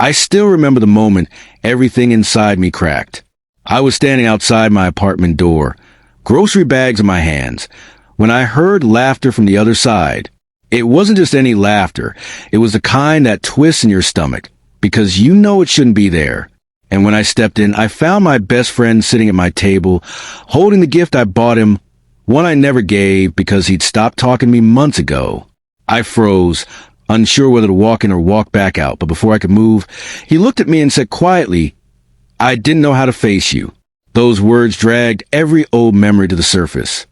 I still remember the moment everything inside me cracked. I was standing outside my apartment door, grocery bags in my hands, when I heard laughter from the other side. It wasn't just any laughter. It was the kind that twists in your stomach, because you know it shouldn't be there. And when I stepped in, I found my best friend sitting at my table, holding the gift I bought him, one I never gave because he'd stopped talking to me months ago. I froze, unsure whether to walk in or walk back out, but before I could move, he looked at me and said quietly, "I didn't know how to face you." Those words dragged every old memory to the surface.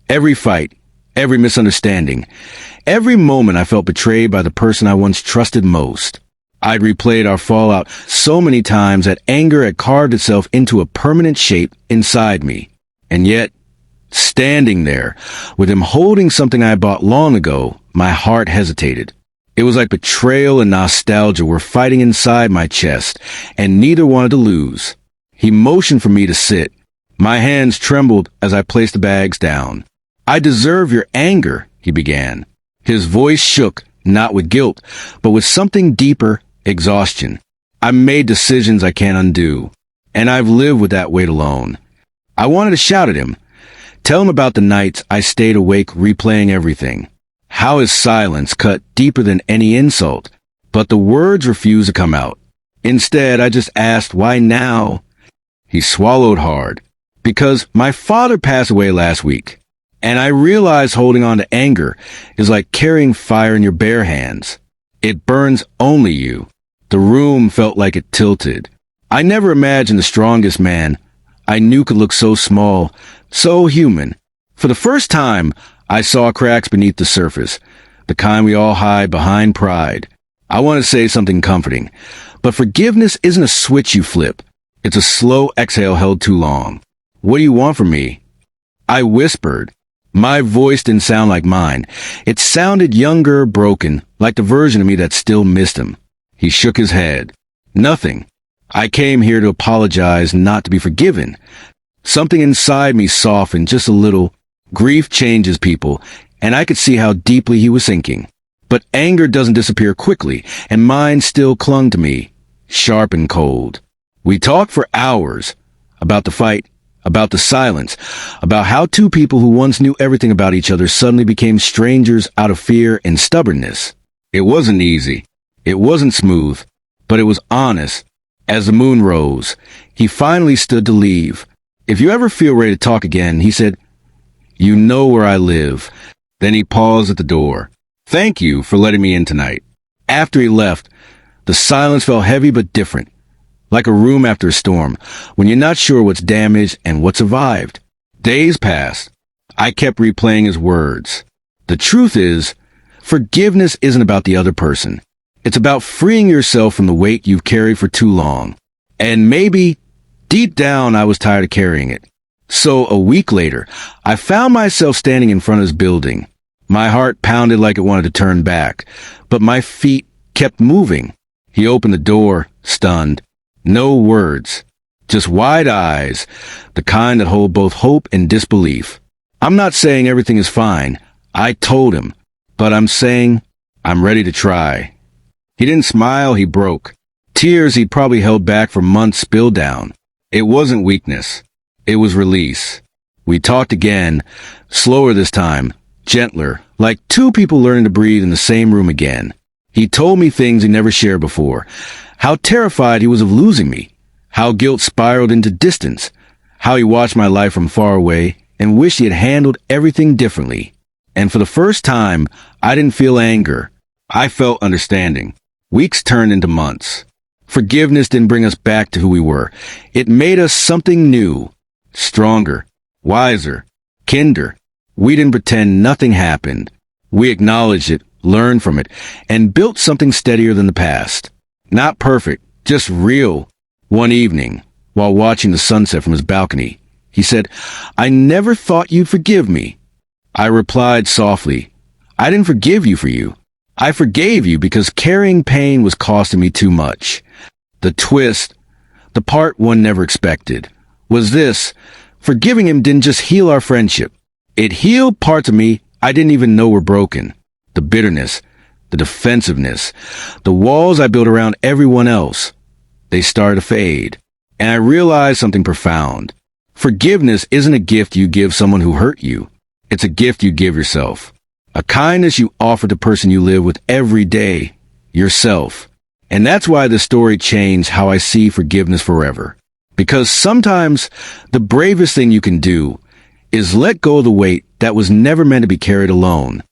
Every fight, every misunderstanding, every moment I felt betrayed by the person I once trusted most. I'd replayed our fallout so many times that anger had carved itself into a permanent shape inside me. And yet, standing there, with him holding something I bought long ago, my heart hesitated. It was like betrayal and nostalgia were fighting inside my chest, and neither wanted to lose. He motioned for me to sit. My hands trembled as I placed the bags down. "I deserve your anger," he began. His voice shook, not with guilt, but with something deeper, exhaustion. I made decisions I can't undo, and I've lived with that weight alone. I wanted to shout at him, tell him about the nights I stayed awake replaying everything, how his silence cut deeper than any insult, but the words refused to come out. Instead, I just asked, why now? He swallowed hard. Because my father passed away last week, and I realized holding on to anger is like carrying fire in your bare hands. It burns only you. The room felt like it tilted. I never imagined the strongest man I knew could look so small, so human. For the first time, I saw cracks beneath the surface, the kind we all hide behind pride. I want to say something comforting, but forgiveness isn't a switch you flip. It's a slow exhale held too long. "What do you want from me?" I whispered. My voice didn't sound like mine. It sounded younger, broken, like the version of me that still missed him. He shook his head. "Nothing. I came here to apologize, not to be forgiven." Something inside me softened just a little. Grief changes people, and I could see how deeply he was sinking. But anger doesn't disappear quickly, and mine still clung to me, sharp and cold. We talked for hours about the fight, about the silence, about how two people who once knew everything about each other suddenly became strangers out of fear and stubbornness. It wasn't easy. It wasn't smooth, but it was honest. As the moon rose, he finally stood to leave. "If you ever feel ready to talk again," he said, "you know where I live." Then he paused at the door. "Thank you for letting me in tonight." After he left, the silence felt heavy but different. Like a room after a storm, when you're not sure what's damaged and what survived. Days passed. I kept replaying his words. The truth is, forgiveness isn't about the other person. It's about freeing yourself from the weight you've carried for too long. And maybe, deep down, I was tired of carrying it. So, a week later, I found myself standing in front of his building. My heart pounded like it wanted to turn back, but my feet kept moving. He opened the door, stunned. No words, just wide eyes, the kind that hold both hope and disbelief. I'm not saying everything is fine, I told him, but I'm saying I'm ready to try. He didn't smile, he broke. Tears he'd probably held back for months spilled down. It wasn't weakness, it was release. We talked again, slower this time, gentler, like two people learning to breathe in the same room again. He told me things he never shared before. How terrified he was of losing me. How guilt spiraled into distance. How he watched my life from far away and wished he had handled everything differently. And for the first time, I didn't feel anger. I felt understanding. Weeks turned into months. Forgiveness didn't bring us back to who we were. It made us something new. Stronger. Wiser. Kinder. We didn't pretend nothing happened. We acknowledged it, learned from it, and built something steadier than the past. Not perfect, just real. One evening, while watching the sunset from his balcony, he said, "I never thought you'd forgive me." I replied softly, "I didn't forgive you for you. I forgave you because carrying pain was costing me too much." The twist, the part one never expected, was this: forgiving him didn't just heal our friendship. It healed parts of me I didn't even know were broken. The bitterness, the defensiveness, the walls I built around everyone else. They started to fade. And I realized something profound. Forgiveness isn't a gift you give someone who hurt you. It's a gift you give yourself. A kindness you offer the person you live with every day, yourself. And that's why this story changed how I see forgiveness forever. Because sometimes the bravest thing you can do is let go of the weight that was never meant to be carried alone.